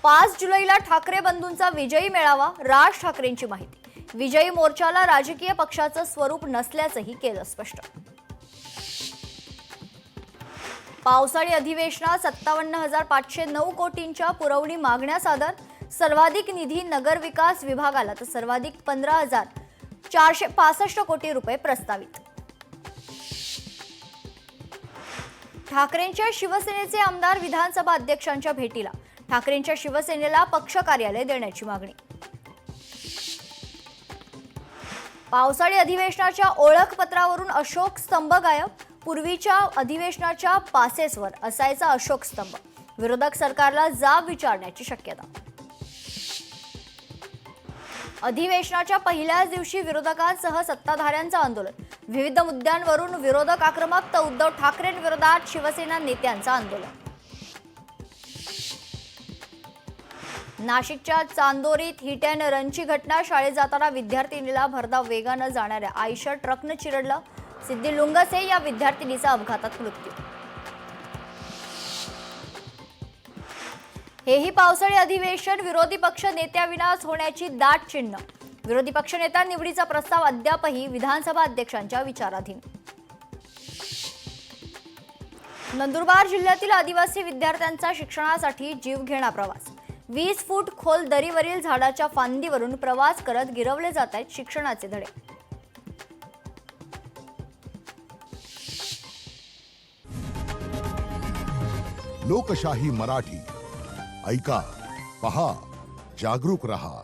5 जुलैला ठाकरे बंधूंचा विजयी मेळावा, राज ठाकरेंची माहिती। विजयी मोर्चाला राजकीय पक्षाचं स्वरूप नसल्याचंही केलं स्पष्ट। पावसाळी अधिवेशनात 57,509 कोटींच्या पुरवणी मागण्या सादर। सर्वाधिक निधी नगरविकास विभागाला तर सर्वाधिक 15,465 कोटी रुपये प्रस्तावित। ठाकरेंच्या शिवसेनेचे आमदार विधानसभा अध्यक्षांच्या भेटीला, ठाकरेंच्या शिवसेनेला पक्ष कार्यालय देण्याची मागणी। पावसाळी अधिवेशनाच्या ओळखपत्रावरून अशोक स्तंभ गायब, पूर्वीच्या अधिवेशनाच्या पासेसवर असायचा अशोक स्तंभ। विरोधक सरकारला जाब विचारण्याची शक्यता। अधिवेशनाच्या पहिल्याच दिवशी विरोधकांसह सत्ताधाऱ्यांचं आंदोलन, विविध मुद्द्यांवरून विरोधक आक्रमक तर उद्धव ठाकरेंविरोधात शिवसेना नेत्यांचं आंदोलन। नाशिकच्या चांदोरीत हिट अँड रनची घटना, शाळेत जाताना विद्यार्थिनीला भरधाव वेगानं जाणाऱ्या आयशर ट्रकनं चिरडलं। सिद्धी लुंगसे या विद्यार्थिनीचा अपघातात मृत्यू। हेही पावसाळी अधिवेशन, विरोधी पक्ष नेत्याविनाच होण्याची दाट चिन्ह। विरोधी पक्षनेता निवडीचा प्रस्ताव अद्यापही विधानसभा अध्यक्षांच्या विचाराधीन। नंदुरबार जिल्ह्यातील आदिवासी विद्यार्थ्यांचा शिक्षणासाठी जीवघेणा प्रवास। 20 फूट खोल दरीवरील झाडाच्या फांदीवरून प्रवास करत गिरवले जात आहेत शिक्षणाचे धडे। लोकशाही मराठी ऐका, पहा, जागरूक रहा।